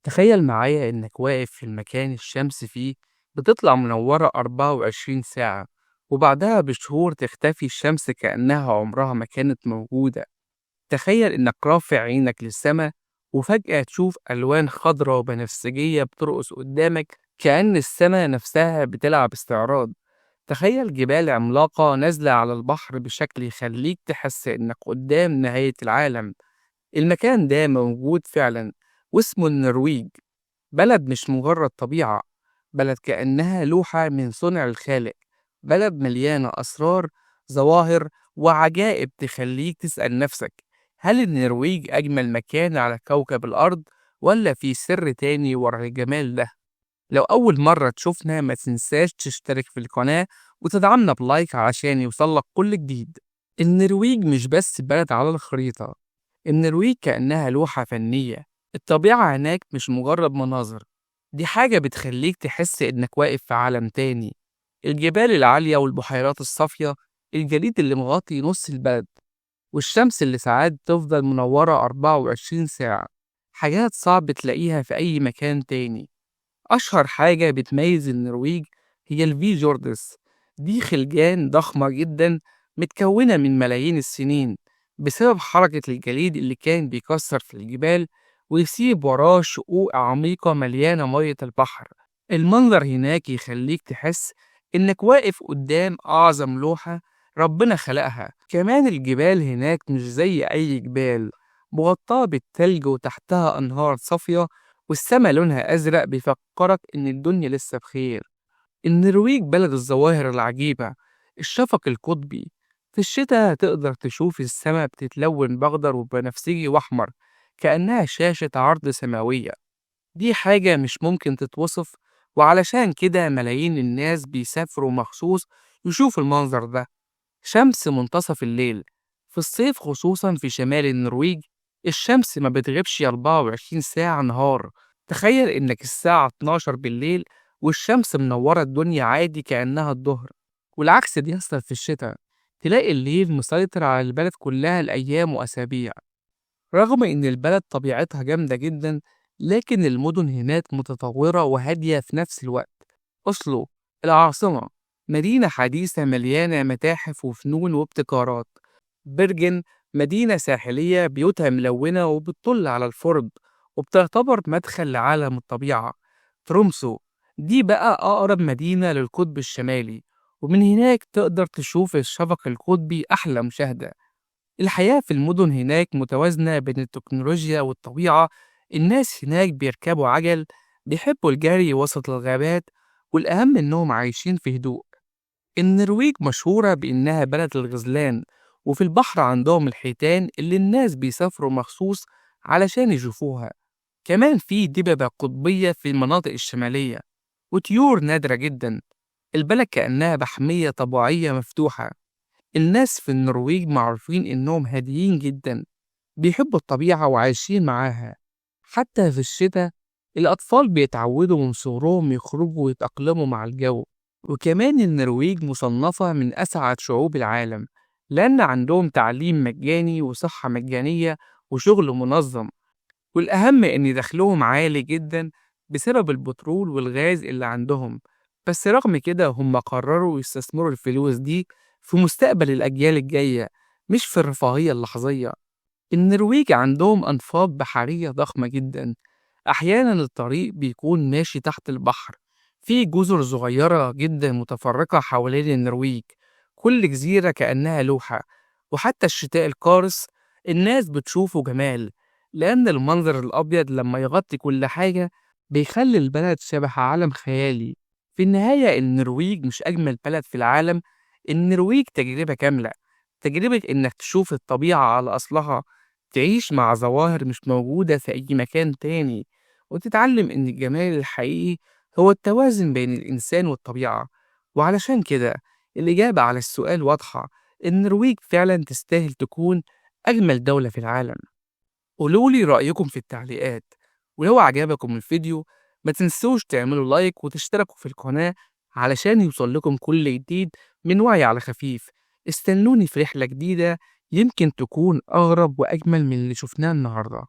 تخيل معايا إنك واقف في المكان الشمس فيه بتطلع منورة 24 ساعة، وبعدها بشهور تختفي الشمس كأنها عمرها ما كانت موجودة. تخيل إنك رافع عينك للسما وفجأة تشوف ألوان خضراء وبنفسجية بترقص قدامك كأن السما نفسها بتلعب استعراض. تخيل جبال عملاقة نازلة على البحر بشكل يخليك تحس إنك قدام نهاية العالم. المكان ده موجود فعلا، واسمه النرويج. بلد مش مجرد طبيعة، بلد كأنها لوحة من صنع الخالق. بلد مليانة أسرار، ظواهر، وعجائب تخليك تسأل نفسك: هل النرويج أجمل مكان على كوكب الأرض، ولا في سر تاني ورا الجمال ده؟ لو أول مرة تشوفنا ما تنساش تشترك في القناة وتدعمنا بلايك علشان يوصلك كل جديد. النرويج مش بس بلد على الخريطة، النرويج كأنها لوحة فنية. الطبيعة هناك مش مجرد مناظر، دي حاجة بتخليك تحس إنك واقف في عالم تاني. الجبال العالية والبحيرات الصافية، الجليد اللي مغطي نص البلد، والشمس اللي ساعات تفضل منورة 24 ساعة، حاجات صعب تلاقيها في أي مكان تاني. أشهر حاجة بتميز النرويج هي الفيجوردس. دي خلجان ضخمة جدا متكونة من ملايين السنين بسبب حركة الجليد اللي كان بيكسر في الجبال ويسيب وراه شقوق عميقة مليانة مية البحر. المنظر هناك يخليك تحس إنك واقف قدام أعظم لوحة ربنا خلقها. كمان الجبال هناك مش زي أي جبال، مغطاة بالتلج وتحتها أنهار صافية، والسما لونها أزرق بيفكرك إن الدنيا لسه بخير. النرويج بلد الظواهر العجيبة. الشفق القطبي، في الشتاء تقدر تشوف السما بتتلون بأخضر وبنفسجي وأحمر كأنها شاشة عرض سماوية. دي حاجة مش ممكن تتوصف، وعلشان كده ملايين الناس بيسافروا مخصوص يشوفوا المنظر ده. شمس منتصف الليل، في الصيف خصوصا في شمال النرويج الشمس ما بتغيبش 24 ساعة نهار. تخيل إنك الساعة 12 بالليل والشمس منورة الدنيا عادي كأنها الظهر. والعكس بيحصل في الشتاء، تلاقي الليل مسيطر على البلد كلها الأيام وأسابيع. رغم إن البلد طبيعتها جامدة جدا، لكن المدن هناك متطورة وهادية في نفس الوقت. أوسلو العاصمة، مدينة حديثة مليانة متاحف وفنون وابتكارات. برجن، مدينة ساحلية بيوتها ملونة وبتطل على الفرد وبتعتبر مدخل لعالم الطبيعة. ترومسو، دي بقى أقرب مدينة للقطب الشمالي، ومن هناك تقدر تشوف الشفق القطبي أحلى مشاهدة. الحياة في المدن هناك متوازنة بين التكنولوجيا والطبيعة. الناس هناك بيركبوا عجل، بيحبوا الجري وسط الغابات، والأهم إنهم عايشين في هدوء. النرويج مشهورة بإنها بلد الغزلان، وفي البحر عندهم الحيتان اللي الناس بيسافروا مخصوص علشان يشوفوها. كمان في دببة قطبية في المناطق الشمالية، وطيور نادرة جدا. البلد كأنها محمية طبيعية مفتوحة. الناس في النرويج معروفين إنهم هاديين جدا، بيحبوا الطبيعة وعايشين معاها. حتى في الشتاء الأطفال بيتعودوا من صغرهم يخرجوا ويتأقلموا مع الجو. وكمان النرويج مصنفة من أسعد شعوب العالم، لأن عندهم تعليم مجاني وصحة مجانية وشغل منظم. والأهم إن دخلهم عالي جدا بسبب البترول والغاز اللي عندهم. بس رغم كده هم قرروا يستثمروا الفلوس دي في مستقبل الأجيال الجاية، مش في الرفاهية اللحظية. النرويج عندهم أنفاق بحرية ضخمة جدا، أحيانا الطريق بيكون ماشي تحت البحر. في جزر صغيرة جدا متفرقة حوالين النرويج، كل جزيرة كأنها لوحة. وحتى الشتاء القارس الناس بتشوفه جمال، لأن المنظر الأبيض لما يغطي كل حاجة بيخلي البلد شبه عالم خيالي. في النهاية النرويج مش أجمل بلد في العالم، النرويج تجربة كاملة. تجربة إنك تشوف الطبيعة على أصلها، تعيش مع ظواهر مش موجودة في أي مكان تاني، وتتعلم إن الجمال الحقيقي هو التوازن بين الإنسان والطبيعة. وعلشان كده الإجابة على السؤال واضحة: النرويج فعلا تستاهل تكون أجمل دولة في العالم. قولولي رأيكم في التعليقات، ولو عجبكم الفيديو ما تنسوش تعملوا لايك وتشتركوا في القناة علشان يوصل لكم كل جديد من وعي على خفيف. استنوني في رحلة جديدة يمكن تكون أغرب وأجمل من اللي شفناه النهاردة.